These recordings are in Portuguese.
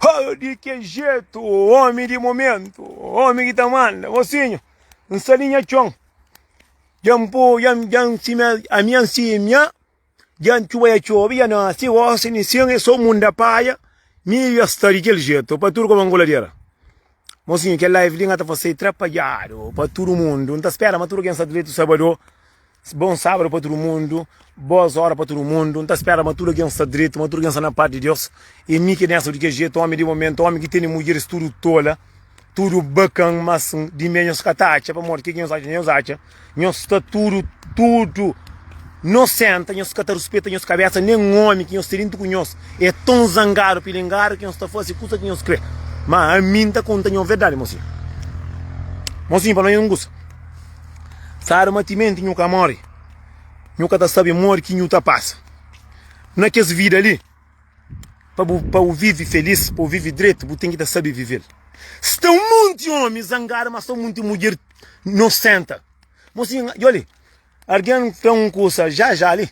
Oh, de que jeito, homem de momento, homem que tá manda, mocinho, não salinha chão. Jampo, jam sima, a minha simia, jam chuva chove, já não, se você nem se só munda paia, me ia estar de que jeito, para tudo como angoladeira. Mocinho, que live linha tá você atrapalhado, para todo mundo, não tá espera, mas tudo quem está direito sábado. Bom sábado para todo mundo, boas horas para todo mundo, não está espera, mas tudo que está direito, mas tudo que está na parte de Deus. E mim que nessa de que jeito, homem de momento, homem que tem mulheres tudo tola, tudo bacana, mas de menos catacha, para morrer, que nós acha, nós está tudo, não senta, nós está respeita, nós cabeça, nem homem que nós temos com nós, é tão zangado, pilengado, que nós está fazendo coisa que nós crê. Mas a mim está contando a verdade, mocinho. Mocinho, para nós não gosta. Sabe, matimento, nunca morre. Nunca tá sabe morre que nunca passa. Não é que essa vida ali, para o viver feliz, para o viver direito, você tem que saber viver. Estão muitos homens zangados, mas estão muitas mulheres não senta. Mas assim, olha, alguém fez uma coisa já ali,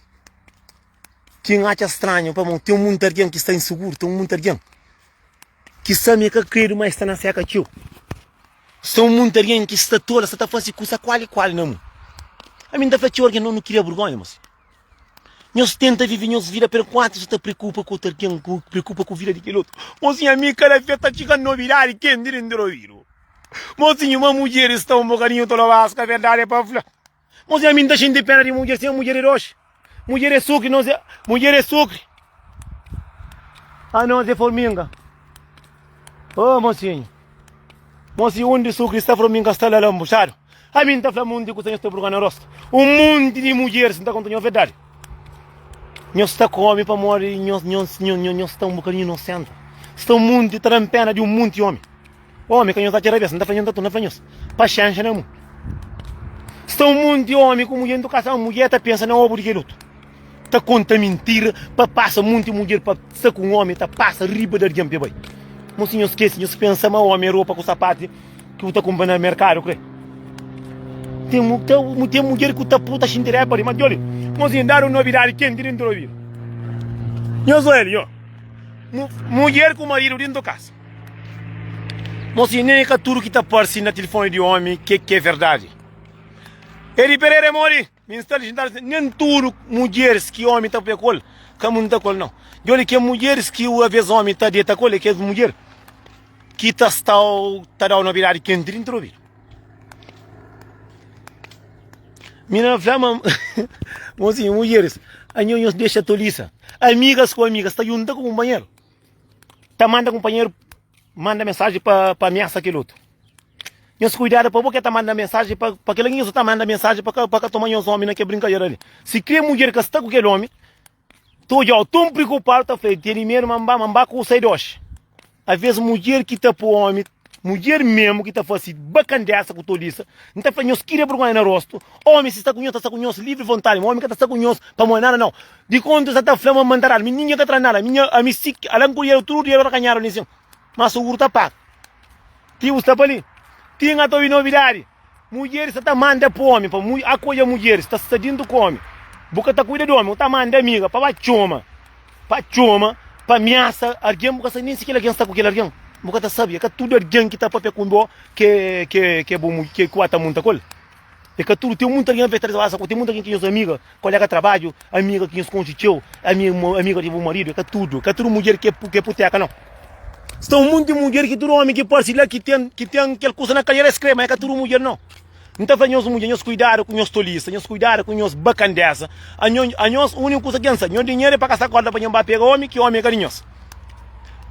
que acha estranho, tem um monte de alguém que está inseguro, tem um monte de alguém que sabe que quer mas está na seca tio. São muita gente que está tola, está fazendo coisa qual não. A mim da frente alguém não queria vergonha, mas nós tenta viver nossa vida, pero quanto você preocupa com o alguém, preocupa com a vida daquele outro. Mocinho, a mim cada vez está chegando novidade, quem diria não ouvir. Mocinho, uma mulher está um bocadinho toda vasca, a verdade é para falar. Mocinho, a mim está cheio de pena de mulher, sem mulher é roxa. Mulher é sucre, não é, mulher é sucre. Ah, não, é formiga. Oh, mocinho. Mocinho, onde sucre está formiga, está lá lambuchado. A mim está falando de coisa que estou procurando rosto. Um monte de mulheres não está contando a verdade. Nós está com homem para morrer, nós está um bocadinho inocente. Está um monte de trampena de um monte de homem. Homem que nós está tirando, não está fazendo tanto, não faz paciência não. Está um monte de homem com mulher em educação, a mulher está pensando na obra de luto. Está conta mentira, para passa um monte de mulher para estar com um homem, está passa riba da gente, bem. Mocinho, esquece, nós pensamos homem roupa com sapato que está comprando no mercado, creio. Tem mulher que está puta xindiré para mas olha, nós dar novidade quem diria não ouvir. Eu sou ele, ó. Mulher com marido dentro da casa. Mas nem que tudo que está aparecendo no telefone de homem que é verdade. Ele Pereira mori, me está dizendo nem tudo mulheres que homem está pecol, que não está col não. Olha que mulheres que o vez homem está de col é que é mulher que está dar novidade quem diria não ouvir. Mina flama, mocinho, mulheres, a nós deixa toliça. Amigas com amigas, está junto com o companheiro. Tá manda companheiro, manda mensagem para ameaçar aquele outro. Nós cuidado para porque tá manda mensagem para aquele que está manda mensagem para tomar os homens naquela brincadeira ali. Se cria mulher que está com aquele homem, tu já tão preocupado, tá feito, ele mesmo mamba com o sair hoje. Às vezes mulher que está pro homem, mulher mesmo que está fazendo bacana com toliça, não está fazendo querer vergonha no rosto. Homem, se está com nós, livre vontade. Homem que está com nós, para morrer nada não. De quando você está falando, mandar menina que está nada, minha a mim se ela encolheu tudo e ela ganharam nisso. Mas o seguro tá pago. Tio está ali. Tinha a tua novidade. Mulheres está manda para homem, para acolher mulheres, está sedindo com homem. Boca está cuidando do homem, está manda amiga, para choma, para ameaça, alguém boca nem sequer alguém está com aquele alguém. Boca tá sabia que tudo alguém que está para pecundo que bom que quata muita coisa. É que tudo tem muita gente veterana, tem muita gente que é amiga, colega de trabalho, amiga que é constituiu, amiga de marido, que tudo mulher que é puteca não. Estão muitas mulheres que tudo homem que pode lá que tem aquela coisa na carreira escreva, é que tudo mulher não. Então faz mulher, nós cuidado com nós toliça, nós cuidado com nós bacandessa. A nós única coisa que nós dinheiro para casar corda para nós pegar homem que homem é carinhoso.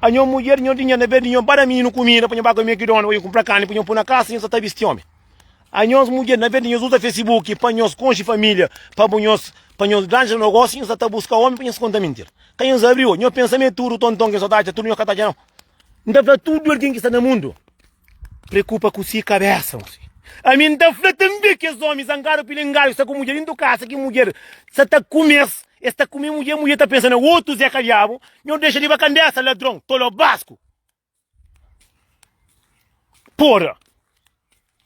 A minha mulher, minha dinheiro, na verdade, para mim não comida, para comer que dono, eu comprar carne, para pôr na casa, eu só tá vestindo homem. A minha mulher, na verdade, usa Facebook, para nós conge família, para nós grandes negócios, eu só tá buscar homem, para nós contar mentira. Quem nos abriu, meu pensamento tudo, tonton, que só tá, tudo, não não. Então, tudo alguém que está no mundo, preocupa com si cabeça, a mim está também que os homens zangaram, pilingaram, está com mulher dentro da casa, que mulher, só tá comendo. Esta comi mulher está pensando, outro Zé Cariabo, não deixa de bacandessa, ladrão, tolo basco. Porra!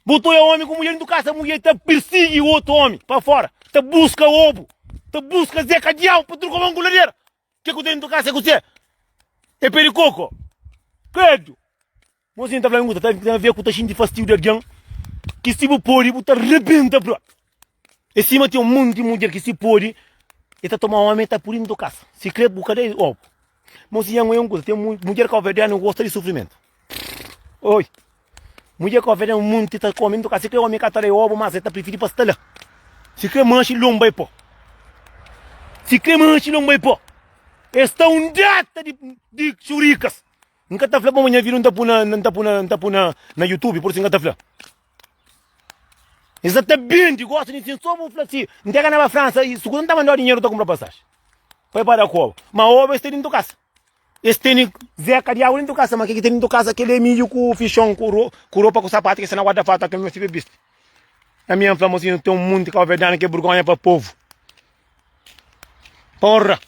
Botou o homem com mulher dentro da casa, a mulher está persegue o outro homem para fora, está busca o ovo, está busca Zé Cariabo, para tudo como uma goladeira. O que eu tenho dentro da casa é você? É pericoco. credo. Mozinho tá falando, tá a ver com o taxinho de fastio de alguém, que se pode, tá rebenta, bro. E cima tem um monte de mulher que se pode, e tá tomando uma meta por indo casa. Se crê, cadê? Ó, mozinho é um coisa, tem mulher que a não gosta de sofrimento. Oi. Mulher que a um monte tá comendo casa, se crê homem que tá de ovo, mas tá prefere pastelha. Se crê manche lomba e pô. Se crê manche lomba e pô. Esta data de churicas. Nunca tá falando, amanhã viram na YouTube, por isso nunca tá falando. Exatamente, gosto de só vou falar assim, não tem na França, e se não tá mandando dinheiro, tá comprar passagem. Vai para a cova. Mas ovo este dentro da casa. Este tem Zé Carial dentro da casa, mas que tem dentro da casa aquele milho com fichão, com roupa, com sapato, que você não guarda fato, que eu não tive visto. A minha famosinha tem um mundo de calverdário que é vergonha para o povo. Porra!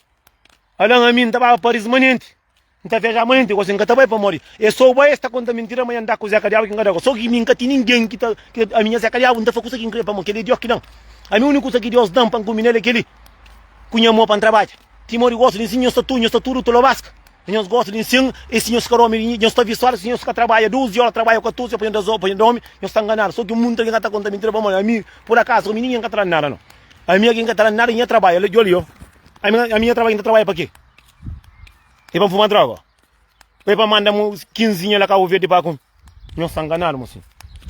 Olha, a mim estava parismanente. Não está viajando, você nunca vai para morrer. E só vai esta conta mentira, amanhã andar com o Zé Carial, que não só que nunca tem ninguém que a minha Zé Carial não está focando aqui para morrer, que ele Deus que não. A minha única coisa que Deus dá para comer é aquele cunhamo para trabalho. Timor gosta de ensinar tudo, tu lo vasca. Nós gostamos de ensinar, e se nós queremos, nós estamos visuais, se nós trabalhamos 12 horas, trabalhamos 14 horas, apanhamos dorme, nós estamos enganados. Só que o mundo que está contando mentira para morrer. A mim, por acaso, a minha ninguém está nada, não. A minha quem está nada, ninguém trabalha, olha. A minha trabalha para quê? É para fumar droga. É para mandar 15 lá cá o verde para com. Nós estamos enganados, moço.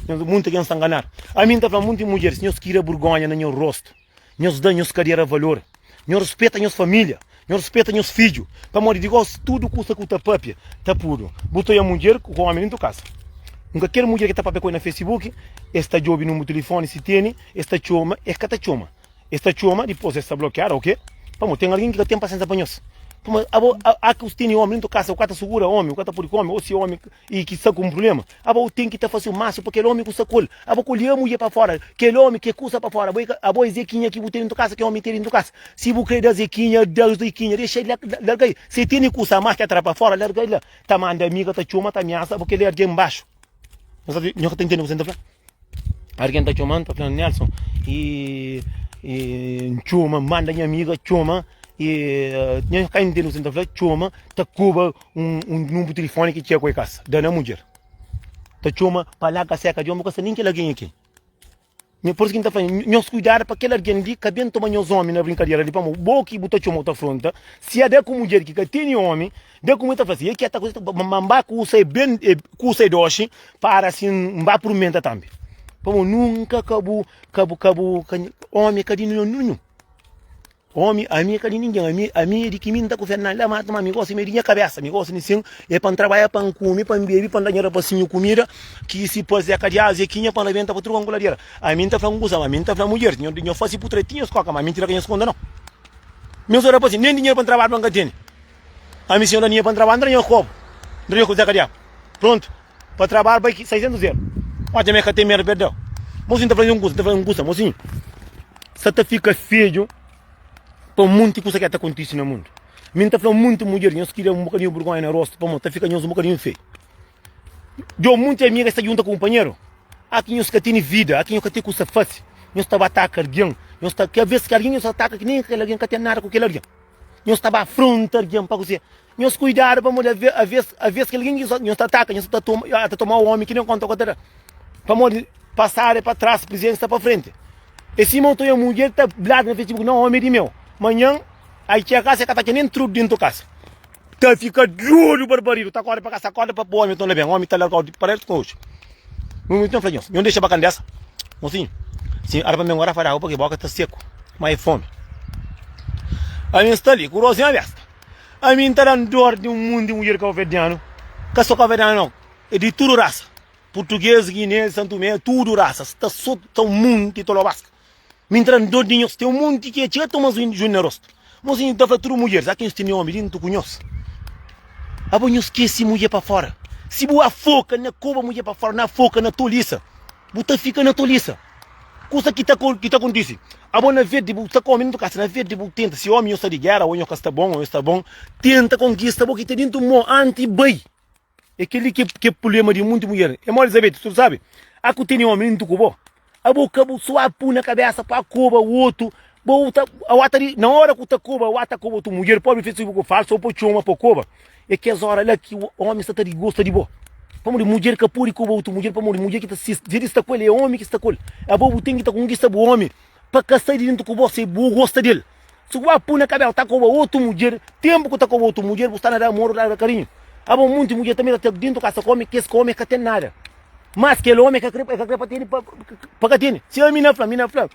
Muito que nós estamos enganados. A mim está falando muito de mulheres, nós queremos vergonha no nosso rosto. Nós damos carreira valor. Nós respeitamos nossa família. Nós respeitamos nossos filhos. Para morrer de gosto, tudo custa com tapapia. Está puro. Botou a mulher com o homem dentro da casa. Nunca quer mulher que está para na Facebook, esta job no telefone se tem, esta choma, é que está choma. Esta choma, depois está bloqueada, ok? Vamos, tem alguém que tem paciência para nós. Há que os tem homem dentro da casa, o cara segura homem, o cara por homem, ou se homem e que está com um problema. Tem que fazer o máximo porque aquele homem custa colhe. Colher a mulher para fora, aquele homem que custa para fora. A boa zequinha que tem dentro da casa, que é homem tem dentro da casa. Se você quer da zequinha, deixa ele larga aí. Se tem que custa mais que atrás para fora, larga ele lá. Tá manda amiga, tá chuma, tá ameaça, porque ele é de embaixo. Não está entendendo o que você está falando? Alguém está chamando, está falando Nelson, e chuma, manda minha amiga, chuma, e não está entendendo o que você está falando, chuma, está cuba número de telefone que tinha com a casa, da mulher. Está chuma, para lá, que seca, de uma coisa, nem que alguém aqui. Por isso que está falando, nós cuidar para que alguém ali, que bem toma os homens na brincadeira, ali, para o bom que botou chuma outra fronta, se é da mulher que tem homem, de como está fazendo, que esta coisa, mamba custa bem, custa doce, para assim, mamba por menta também. Como nunca acabou, homem, cadê nenhum? Homem, a minha cadê ninguém, a minha de que me está com Fernando, lá mata, mas me gosta de minha cabeça, me gosta de sim, é para trabalhar, para comer, para beber, para dar dinheiro para sim, comida, que se pode ser cadeia, a zequinha, para levantar para trocar com ladeira. A minha está falando coisa, a minha está falando mulher, eu faço putretinhos, coca, mas mentira que eu escondo não. Meu senhor, assim, nem dinheiro para trabalhar, não tem. A minha senhora tinha para trabalhar, não roubo, não coisa cadeia. Pronto, para trabalhar, vai 600 euros. Olha, minha que tem merda, perdão. Mocinho está fazendo um curso, mocinho. Você tá fica feio para um monte de coisa que está acontecendo no mundo. Mim está falando muito mulher, nós queremos um bocadinho de vergonha no rosto, para tá ficando um bocadinho feio. Deu muita amiga esta junta companheiro. Aqui nós que tem vida, aqui nós que tem coisa fácil. Nós estava atacando alguém, nós está que a vez que alguém nos ataca que nem aquele alguém que tem nada com aquele alguém. Nós estava afrontar alguém para você. Nós cuidar para morrer a vez que alguém nos ataca, nós está tomar o homem que não conta com a para morrer passar para trás, presença para frente. Esse montou a mulher está lá no Facebook, não homem de meu. Amanhã aí tinha a casa que está nem tudo dentro da casa. Tá fica duro barbarito, tá corre para casa, corre para o homem, então bem, o homem está lá para ele com hoje. Então falei, não deixa para dessa. Mocinho, sim, era para mim agora falar, porque a boca está seco, mas é fome. A minha está ali, curosinha aberta. A minha está dando dor de um mundo de mulher calvediano. Que só calvediano não, é de tudo raça. Português, guinense, Santo Tomé, tudo raça. Está só um mundo de tolobasca. Me entrando doidinhos, tem um monte que tinha Thomas Júnior rosto. Mas assim, estava tudo mulheres, aqui nós temos homem, tu conhece. A bom, esquece mulher para fora. Se boa foca na cova mulher para fora, na foca, na toliça. Você fica na toliça. Coisa que está acontecendo. A bom, na verde, está comendo casa, na verde, tenta. Se o homem está de guerra, ou está bom, ou está bom, tenta conquistar, porque tem dentro um anti-bem. É aquele que é problema de muita mulher. É mal, Elizabeth, tu sabe? Aqui tem homem dentro do cubo. A boca só a puna na cabeça para a cova, o outro, Na hora que tu coba, o ata coba tu mulher, pode fazer isso falso, ou pode chama para coba. É que as horas lá que o homem está de gosto de boa. Para mulher que puri coba, tu mulher, para mulher que está com ele, é homem que está com ele. A bobo tem que estar com o homem, para caçar dentro com você, boa gosta dele. Se o apu na cabela tá com outra mulher, tempo que tá com outra mulher, você está na amor, na carinho. A bom muita mulher também está dentro da casa, come, que esse come, que tem nada. Mas que ele homem que crepa para ter, para ter. Se a mina fala,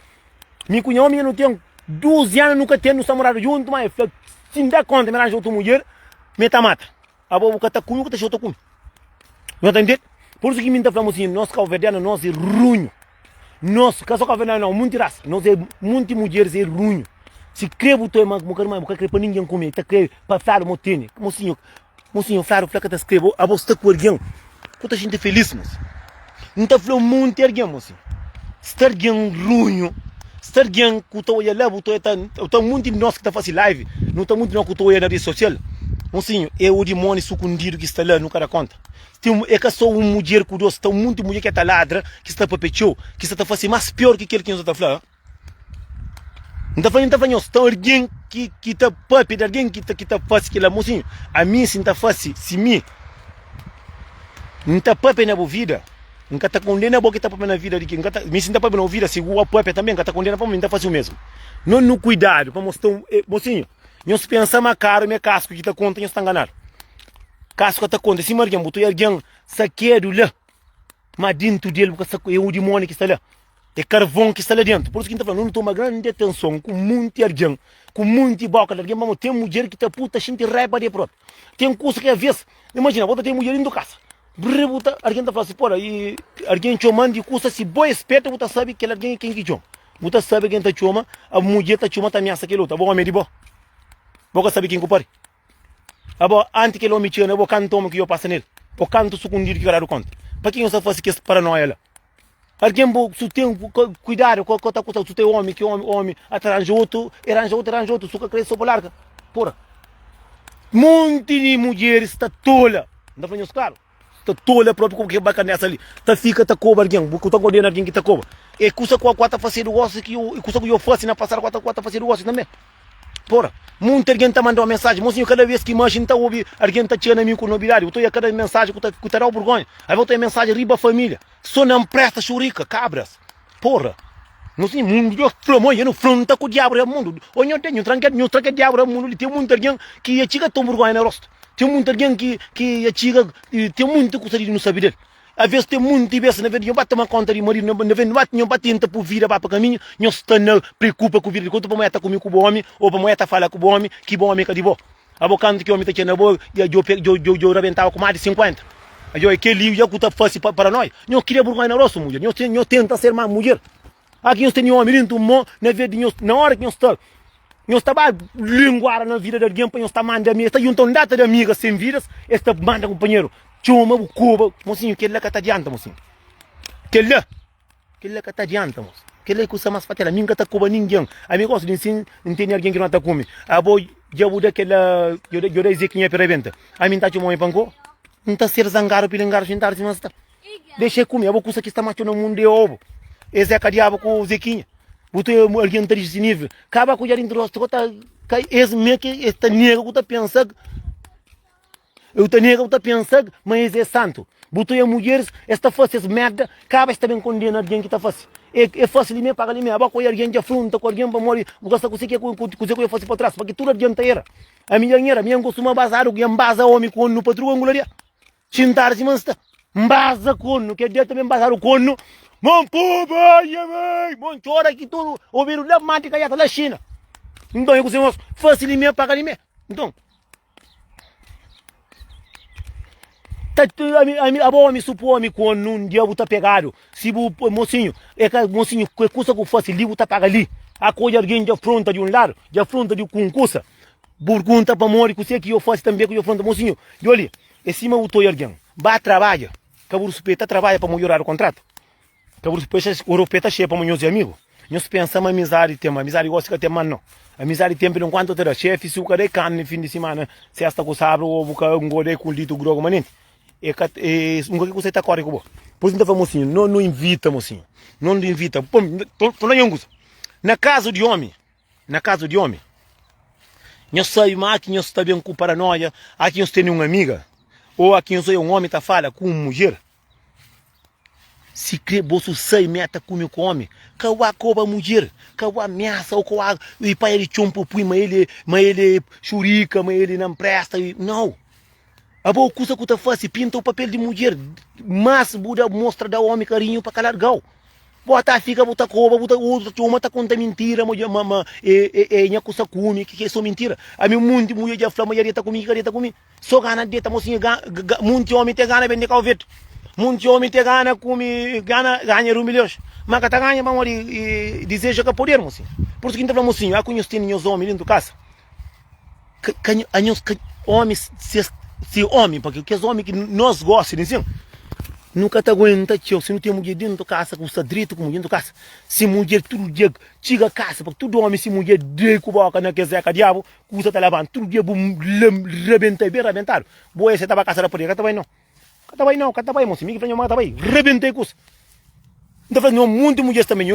me cunhou, não tem 12 anos, nunca tem, não está morando junto, mas se me dá conta, me arranja outra mulher, me tá mata. A bobo que tá com que tá junto com. Não tá entendendo? Por isso que me tá falando assim, nós calverdianos, nós é runho. Nós, caso calverdiano não, muito raça, nós é muitas mulheres é runho. Se crebo tu é mais, porque crebo para ninguém comer, tá crebo para falar motene, mocinho, falar o flaca tá escrevendo, a bolsa tá com alguém, puta gente feliz, moço. Não tá falando muito alguém, moço. Está alguém runho, está alguém que tu olha lá, tu muito de nós que tá fazendo live, não tá muito de nós que tu olha na rede social, mocinho, é o demônio sucundido que está lá, nunca dá conta. É que só uma mulher curiosa, está muito mulher que está ladra, que está papechou, que está fazendo mais pior que aquele que nós está falando. Não está falando, está alguém que está papi, alguém que está fazendo aquela mocinho. A mim se está fazendo, se mim, não está papi na boa vida, não está condenando a boa que está papi na vida de quem, me se está papi na vida, se o papi também, que está condenando para mim, está fazendo o mesmo. Não no cuidado, para mostrar, mocinho, nós pensamos a cara, minha casco que está contra, nós está enganado. Casco está contra, se alguém botou alguém saqueiro lá, mas dentro dele, porque é o demônio que está lá. É carvão que está lá dentro. Por isso que a gente está falando, não toma grande atenção com muito alguém, com muito boca de alguém. Mas tem mulher que está puta, gente raiva de próprio. Tem coisa que às vezes, imagina, bota tem mulher indo casa. Rebuta, alguém está falando assim, porra, e alguém chamando de coisa, se boa espeta, você sabe que alguém é quem que chama. Você sabe quem está chama, a mulher está chamando, está ameaça aquele outro. Bom, homem de boa. Você sabe quem compare. Antes que ele homem chama, eu vou cantar que eu passo nele. Eu canto sucundido que eu quero conta. Para quem você faz que essa paranoia lá? Alguém se tem cuidado com a coisa, se tem homem, que homem arranja outro, suca cresce sobre larga. Porra. Monte de mulheres está tola. Não falando claro? Está tola próprio com que bacana nessa ali. Tá fica, tá cobra alguém, porque tá condenando alguém que tá cobra. E custa com a quarta fazer o gosto que eu, custa com eu faço na passar a quarta fazer o gosto também. Porra. Muita gente tá mandando uma mensagem, mocinho, cada vez que imagina tá ouvindo, alguém tá tirando a mim com novidade, eu tô a cada mensagem que tá o Borgonha, aí vou ter mensagem riba família, só não presta churica, cabras, porra, não sei, mundo, Deus, eu não fronta com o diabo do mundo, ou não tem, não tranca diabo do mundo, tem muita gente que é chica tão Borgonha na rosto, tem muita gente que é chica, tem muita coisa de não saber dele. Às vezes tem muito vezes, na verdade, não bate uma conta de marido, não bate tenta por vida para o caminho, não se preocupa com o vida, quanto para mulher tá comigo com o homem, ou para mulher tá falar com o homem, que bom homem que de boa. A boca que o homem tá tinha na boa, eu rebentava com mais de 50. Aí aquele já que tá fácil para nós, não queria burgar na roça, mulher, não tenta ser mais mulher. Aqui nós temos homem dentro, na verdade, na hora que nós estava linguar na vida de alguém, para nós estar mandando, está juntando data de amigas sem vidas, está manda companheiro. Chuma, o cuba, mocinho, que ele que tá adianta, mocinho. Que ele que tá adianta, mocinho. Que ele que usa mais fatela, ninguém tá cuba ninguém. A mim gosto de ensinar, entender alguém que não tá comigo. A boa, já vou daquela, eu dei dizer que é para evento. A mim tá chamando em panco, não tá ser zangado, pilingar, sentar, se não está. Deixa comer, a boa coisa que está machando no mundo de ovo. Esse é cadiabo com o Zequinha. Botou alguém tá desse nível. Acaba com o jarinho de rosto, esse meio que esta nega que tá pensando. Eu tenho que pensar, mas é santo. Botou a mulheres, esta faz essa merda, acaba também condenando alguém que está fazendo. É fácil de me pagar de mim, agora com alguém de afronta, com alguém para morrer, gosta com que eu faço para trás, porque tudo adianta era. A minha costuma bazar, o que embasa homem com no patrão angularia. Sentar-se, mas está. Embasa com, que dia também bazar o corno. Mão puba, mão chora que tudo, ouvir o lá, mate caiata da China. Então eu costumo fácil de me pagar de mim. Então. A boa me supõe quando um dia está pegado. Se o mocinho, que custa que fosse ali, está pagado ali. A coisa alguém de afronta de um lado, de afronta de um concurso. Pergunta para morrer, que sei que eu faço também, que eu afronta, mocinho. E olha, em cima o tô alguém, vai trabalha. Caburo supeta trabalha para melhorar o contrato. Caburo supeta, o europeu cheio para meus amigos. Nós pensamos amizade tem, amizade gosta que tem, mas não. Amizade tem, pelo enquanto terá chefe, se o cara é carne no fim de semana, se esta com sabre, ou o cara engordei com lito grogo, manente. Um que você está correndo com por isso mocinho, não invita, mocinho, não invita. Tô na casa de homem, na casa de homem. Nós saímos aqui, nós está bem com paranoia, aqui nós temos uma amiga, ou aqui nós um homem tá fala com uma mulher. Se crê bolso sai meta com o homem, caua coba mulher, caua ameaça ou caua e pai ele chumpo pui, mas ele churica, mas ele não presta, não. A boa coisa que tu faz, pinta o papel de mulher, mas Buda mostra da homem carinho para calar gal. Bota fica, bota coba, bota outra, uma tá conta mentira, minha coisa come, que é só mentira. A minha mundo mulher já flama, já tá comigo, só gana de tá mocinha, muito homem te gana vender calveto. Muito homem te gana, come, ganha milhões. Mas que tá ganha, vamos ali, deseja que poder, mocinho. Por isso que a gente fala, mocinho, eu conheço os homens dentro de casa. Homens, se homem, porque os homens que nós gostamos, assim, nunca te aguenta, tio, se não tem mulher dentro de casa, com o direito com mulher dentro de casa. Se mulher todo dia chega a casa, porque todo homem, se mulher de cubaca na zeca diabo, custa te levando, todo dia, rebentei, bem rebentado. Boa, você estava a casa da poder, que não. Katabai, moço, me que venha mais tabai, rebentei com isso. Então, fazendo muito mulheres também,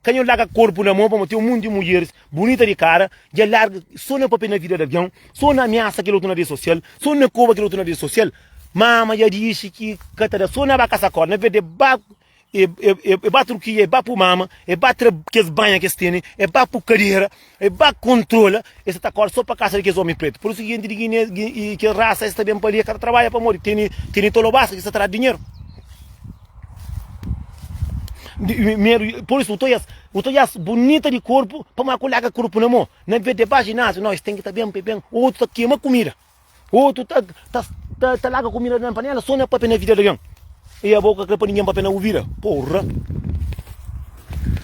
quem eu larga corpo na mão, para ter um monte de mulheres, bonita de cara, já larga, só na papel na vida de avião, só na ameaça que ele tem na rede social, só na cova que ele tem na rede social. Mama já disse que, só na vaca sacor, na verdade, bate o que é, bate mama, bate que as banhas que têm, bate cadeira, bate controla, esse tá só para casa de homem preto. Por isso que a gente diz que a raça está bem para ali, que trabalha para morrer, tem todo o basta que se traz dinheiro. Por isso, eu estou bonita de corpo, para uma colega corpo na mão. Na vez de ginásio, nós tem que estar bem, outro tá queima comida, outro tá larga comida na panela, só na papel na vida de alguém. E a boca que para ninguém para não ouvir. Porra.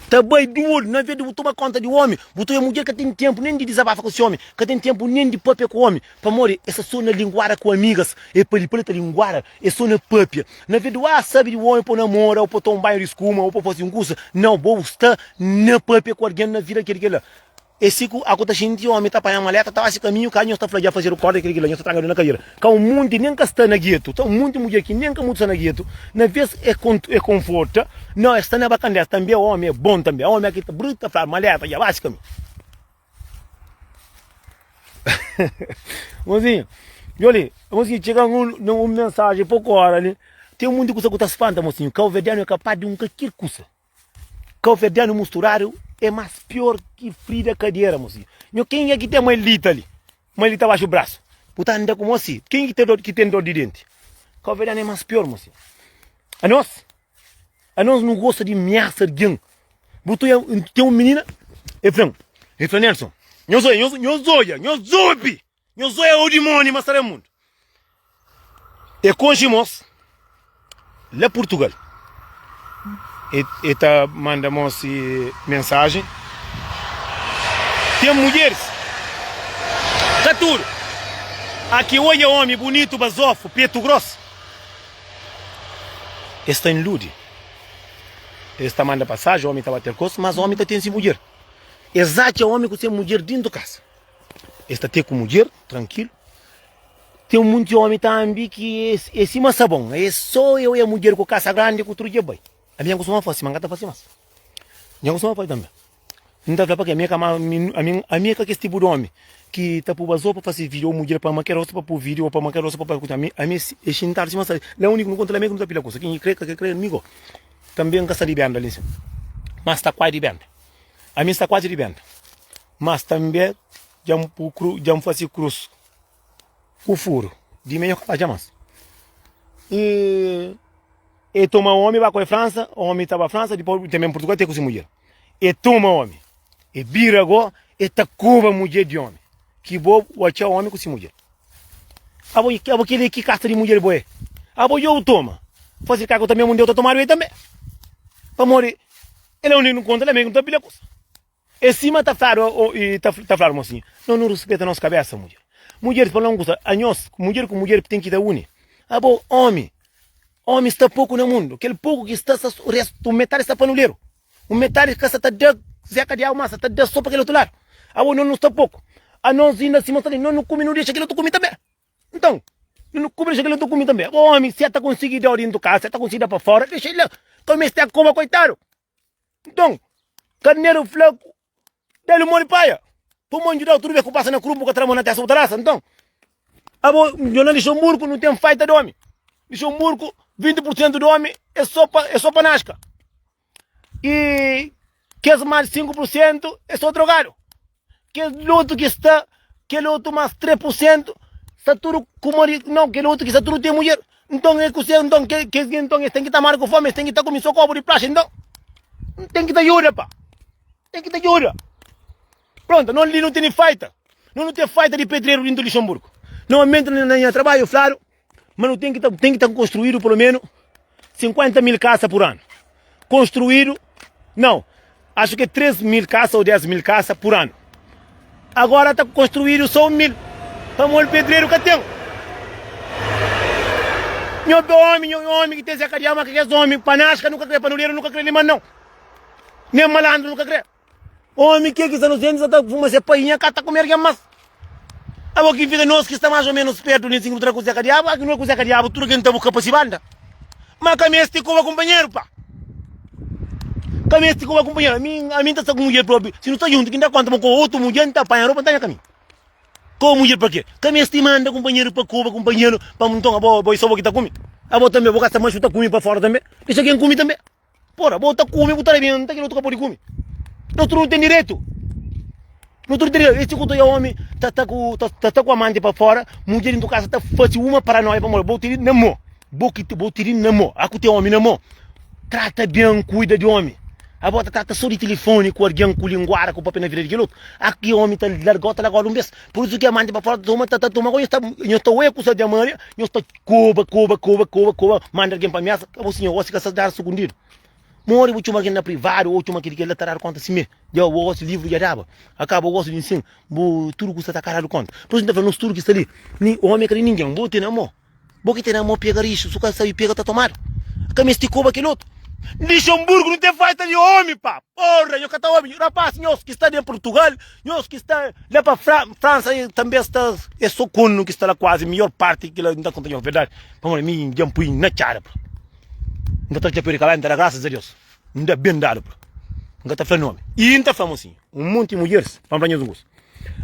Também duro, na vez de tomar conta de homem, botou a mulher que tem tempo nem de desabafar com esse homem, que tem tempo nem de papel com o homem. Para morrer, essa só na linguara com amigas, e para ele preta linguara, é só na papel. Na vez de sabe de homem para namorar, ou para tomar um banho de escuma, ou para fazer um curso, não, vou estar na papel com alguém na vida que lá. Esse que a conta gente homem tá para a maleta, tá esse caminho, que nós tá falando fazer o corte aquele que nós tá tragando na carreira. Que um mundo nem que está na gueto, tá um mundo de mulher que nem que muito está na gueto. Na vez é conforto, não está na bacana, também o homem é bom também. O homem aqui tá bruta para maleta, já vai esse caminho. Mozinho, olha, mozinho, chega uma mensagem pouco hora ali. Tem um mundo de coisa que tá espanta, mozinho. Que o verdadeiro é capaz de qualquer coisa. Que o verdadeiro misturado é mais pior que frio da cadeira, mocinho. Quem é que tem uma elita ali? Uma elita abaixo do braço. Puta, anda como assim? Quem é que tem dor de dente? Que o verdadeiro é mais pior, mocinho. A nós não gosta de ameaça de alguém. Tem uma menina, Efraim Nelson. Eu sou o demônio, mas será mundo. E conhecemos lá Portugal. E tá mandamos mensagem. Tem mulheres. Caturo. Aqui olha homem bonito, basofo, peito grosso. Está em lude. Está manda passagem, o homem está bater coisa, mas o homem está tendo mulher. Exato é o homem que tem mulher dentro da casa. Está tem com mulher, tranquilo. Tem um monte de homem também que é cima sabão. É só eu e a mulher com casa grande com outro dia bem. A minha costuma fazer, mas não fazer mais. Minha costuma fazer também. Não dá para que a minha que esse tipo de homem que tá por vazou para fazer vídeo ou mulher para maquiar roça para pôr vídeo ou para maquiar roça para a minha é sentar se mas não único não conta a minha não tá pila coisa quem crê comigo também gasta de banda ali mas está quase de banda a minha está quase de banda mas também já fazer cruz com furo de meio capaz de mais e toma homem vai com a França, o homem estava na França, depois também em Portugal tem com essa mulher. E toma homem, e vira agora, e tacuba mulher de homem. Que vou achar homem com essa mulher. Abo aquele que casta de mulher boa. Abo eu toma. Fazer cago também mundial, tomar ele também. Para morrer. Ele é um não conta, ele é não tá pilha coisa. E cima tá claro, mocinho. Não respeita a nossa cabeça, mulher. Mulher, para não gostar, a nós, mulher com mulher tem que dar une. Abo homem. Homem está pouco no mundo. Aquele pouco que está, o resto, metade está panuleiro. O metade que está de zeca de alma, está de sopa aquele outro lado. Ah, não está pouco. A nós ainda se mostra, não come, não deixa aquele outro comer também. Então, não come, deixa aquele outro comer também. O homem, se está conseguindo ir dentro do carro, se está conseguindo ir para fora, deixa ele lá. Come este coma, coitado. Então, carneiro flaco, dele molho paia. Pô, mãe, tudo bem que passa na cruz, porque tramando até a sua terraça, então. Abo, eu não Luxemburgo não tem feita de homem. Luxemburgo, 20% do homem é só para nasca. E que é mais 5% é só drogado. Que outro que está, que outro mais 3%, está tudo com marido, não, que outro que está tudo tem mulher. Então é que você, então tem que estar mal com fome, tem que estar com seu copo de praxe, então. Tem que dar ajuda, pá. Tem que dar ajuda. Pronto, não tem feita. Não tem feita de pedreiro dentro de Luxemburgo. Normalmente no trabalho, claro, mas não tem que estar construído pelo menos 50 mil casas por ano. Construído, não, acho que 3 mil casas ou 10 mil casas por ano. Agora está construído só 1.000. Para o pedreiro que tem. Meu homem que tem Zé Cariama, que é homem, panasca, nunca crê, panuleiro, nunca crê, nem não. Nem malandro, nunca crê. Homem que está nos dentes, está fumando essa painha, que está comendo que mais. Agora que fica nós que está mais ou menos perto de encontrar com o Zé Cariama, aqui não é com o Zé Cariama, tudo que a gente está buscando para se banda. Mas que este como companheiro, pá. Que este como companheiro, a mim está com mulher própria. Se não está junto, quem dá conta com outro mulher, não está apanhando roupa, não está caminho. Com mulher para quê? Que este manda companheiro para Cuba, companheiro para montão, a boa só que está comigo. A boa também, a boa mais está comigo para fora também. Deixa quem come também. Porra, a boa está comigo, está bem, não está que não toca por comigo. Não tem direito. Não tem direito. Este que eu homem, está com a mãe para fora, mulher em tua casa está fazendo uma paranoia para morrer. Vou tirar na mão. Vou tirar na mão. Aqui tem homem na mão. Trata bem, cuida de homem. A bota trata só de telefone, com alguém, com linguara, com papel na vida de outro. Aqui o homem está largado agora um mês. Por isso que a mãe para fora toma, eu estou eu com essa diamante, eu estou cuba, manda alguém para mim, o senhor, você quer dar escondido. Mori o chuma na privado, o chuma que ele tarar conta se me. Eu gosto de livro de araba. Acaba o gosto de ensino, tudo que está caralho conta. Por isso não tudo que está ali. O homem que ninguém, vou ter amor. Vou que ter amor pega isso, só que sabe pega tá tomado. Como este cuba aquele outro. Luxemburgo não tem feita de homem, pá. Porra, eu cata homem. Rapaz, nós que está em Portugal, nós que está lá para França, também está, é só cono que está lá quase, a melhor parte que ela não está contando a verdade. Vamos lá, mim, jampuí na cara, pá. Não está por cá, não graças a Deus. Não dá bem dado, pá. Não está falando nome. E não está falando assim. Monte de mulheres, vamos lá, nós.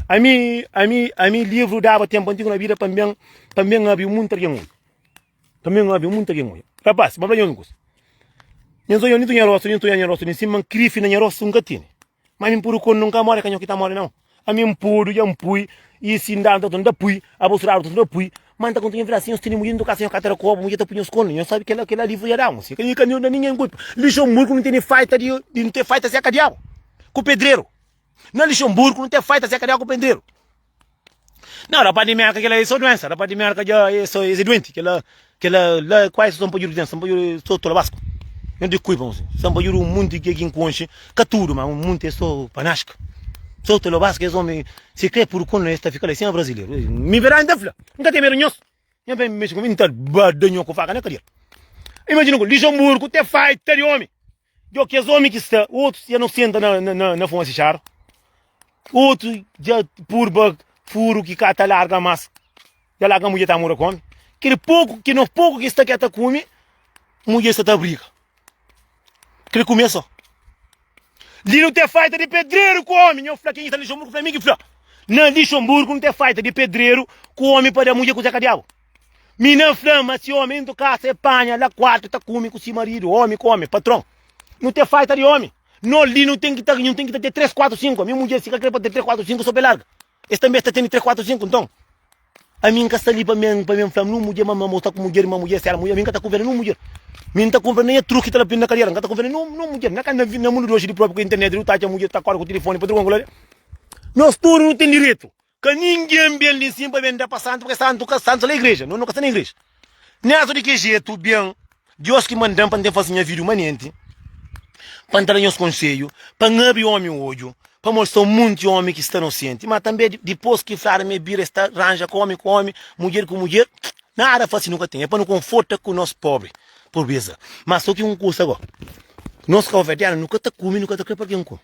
A mim livro dava tempo antigo na vida, também havia muito alguém. Também havia muito alguém. Rapaz, vamos lá, nós. Eu não estou rosto, nem cima crife na rosto nunca tem. Mas por o nunca mora, canhão que está morando não. A mim puro, já pui, e se dá não pui, a bolsa não pui, manda quando tem assim, os tem mulher do casinho catera copo, mulher tá punhos conos, eu sabe que ela livro ia dar, assim, que canhão ninguém culpa. Luxemburgo não tem feita de não ter feita se acadiado. Com o pedreiro. Na Luxemburgo não tem feita se acadiado com o pedreiro. Não, rapaz de merda que ela é só doença, rapaz de merda que ela é só doente, que ela quase são para jurisdição, são para só toda Vasco. Eu digo cuidam assim, são para um mundo que aqui enconche, caturo, mas um mundo é só panasca. Só te lo vas que é homem, se crê por quando esta fica lá, sem brasileiro. Me verá ainda fla, nunca tem medo nisso. Eu bem mexo com muita badanho com faca na cadeira. Imagina que Luxemburgo tem feita de homem. Eu que é homem que está, outros já não senta na fumaça de char. Outro já por furo que cata larga mas já larga a mulher tá mora come. Que no pouco que está quieta come, mulher está briga. Que começa. Ali não tem feita de pedreiro com homem. Eu falei, quem está em Luxemburgo, para mim que fala. Na Luxemburgo não tem feita de pedreiro com homem para a mulher com o Zé Cadiabo. Mina flama, se homem do casa é panha, lá quarto, está come com seu marido, homem com homem, patrão. Não tem feita de homem. Não ali não tem que ter 3, 4, 5. A minha mulher se quer para ter 3, 4, 5 sobre larga. Esta mês está tendo 3, 4, 5, então. A minha casa ali para mim falar, não mulher, mamãe, está com mulher, uma mulher, se era mulher, a minha está com velho, não mulher. Minha está com nem é truque que ela pinta na carreira, não está com velho, não mulher, não mundo hoje de próprio com a internet, não está a mulher, está com o telefone, para trocar com nós todos não tem direito, que ninguém bem ali em cima para vender para santo, porque santo é a igreja, não está na igreja. Nessa de que jeito, bem, Deus que mandam para ter fazer minha vida humanamente, para entrar nos conselhos, para não abrir homem o olho, para mostrar muito homem que está inocente, mas também depois que fala me bira está ranja com homem, mulher com mulher, nada fácil nunca tem, é para não confortar com nós pobres, pobreza. Mas só que um curso agora, nós que alvedianos nunca está comendo, nunca está para quem come.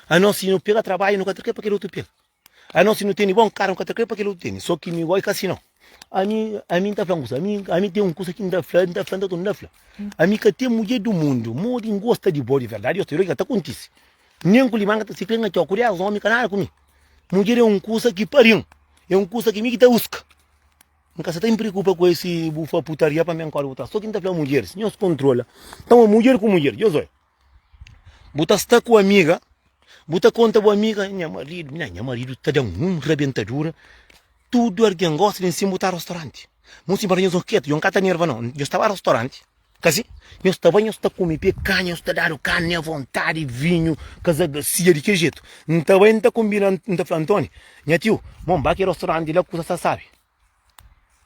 A nós se não pega trabalho, nunca está para aquele outro pega. A nós se não tem bom carro, nunca está para aquele outro tem. Só que me vai assim não. A mim está falando a mim tem um curso aqui não está falando, não está falando. A mim que tem mulher do mundo, mulher gosta de boa de verdade, eu estou que está acontecendo. Nem com limão, se crê que eu queria os homens que nada comigo. Mulher é coisa que pariu. É coisa que me quita usca. Nunca se tem preocupa com esse bufa putaria para me encontrar botar. Só quem está falando mulher, senhor se controla. Então, mulher com mulher, eu sou. Botar está com amiga, botar conta com amiga, minha marido está dando rebentadura. Tudo alguém gosta de cima botar restaurante. Muito para nós quieto, eu não cata nerva não. Eu estava no restaurante, quase. Eu estava comer picanha, eu estava dando carne à vontade, vinho, casagacia de que jeito. Então, eu não combinando, não está falando, Antônio. Minha tio, bom, vai que restaurante lá, coisa sabe.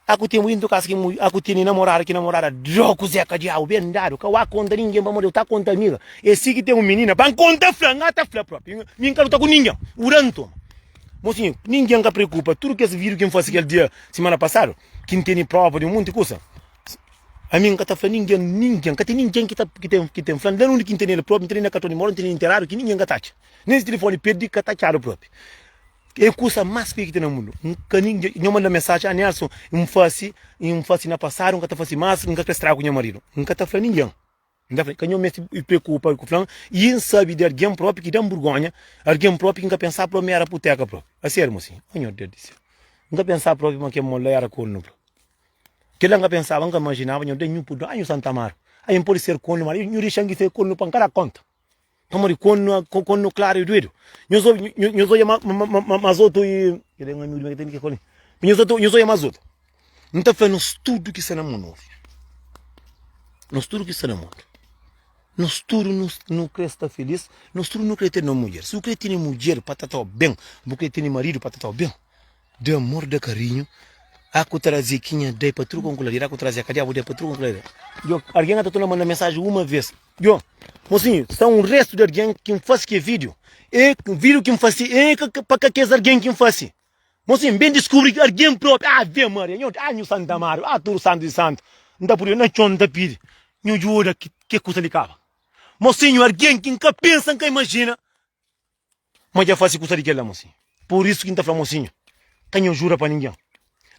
Aku tem muito caso que aku tem namorada droga zeca de ao bem dado, que eu conta ninguém para morrer, tá conta amiga. Esse que tem menina, ban conta flangata fla próprio. Minha cara tá com ninguém, uranto. Mocinho, ninguém se preocupa, tudo que esse vídeo que faz aquele dia semana passada, quem tem prova de um monte de coisa. A minha tá falando ninguém, que tem ninguém que tem falando, não que tem ele próprio, tem na cartão de moro, tem inteirado que ninguém tacha. Nesse telefone perdi que tacharam próprio. É a coisa mais feia que tem no mundo. Eu mando mensagem a Nelson, um faço na passada, nunca faço mais, nunca estrago com meu marido. Nunca está falando ninguém. Quando eu me preocupo com o e sabe de alguém próprio que dá vergonha, alguém próprio que nunca pensar para mim era puteca próprio. A sério, assim, meu Deus do céu. Nunca pensar próprio que mulher era corno. Que ele nunca pensava, nunca imaginava, eu dei um pudo, aí Santa Amaro. Aí pode ser corno, mas eu deixei de ser corno para cada conta. Tomari corno claro e doido. Eu sou mazoto e eu sou mazoto. Não está fazendo tudo que está no mundo. Nós tudo que está no mundo. Nós tudo não quer estar feliz, nós tudo não quer ter uma mulher. Se o quer ter mulher para estar bem, se quer ter marido para estar bem, de amor, de carinho, aku trazer quinha de para tu concluir, aku trazer cadê a de para tu concluir. Eu alguém está mandando mensagem uma vez. Eu, mocinho, são um resto de alguém que faz que vídeo. E vídeo que faz para que alguém que faz. Mocinho, bem descobrir que alguém próprio, vê Maria, eu Santa Amaro, tudo santo e santo. Não dá por eu não chão da pide. Eu juro que coisa de cava. Mocinho, alguém que nunca pensa, nunca imagina. Mas já faz coisa de que lá, mocinho. Por isso que não está falando, mocinho. Quem eu juro para ninguém.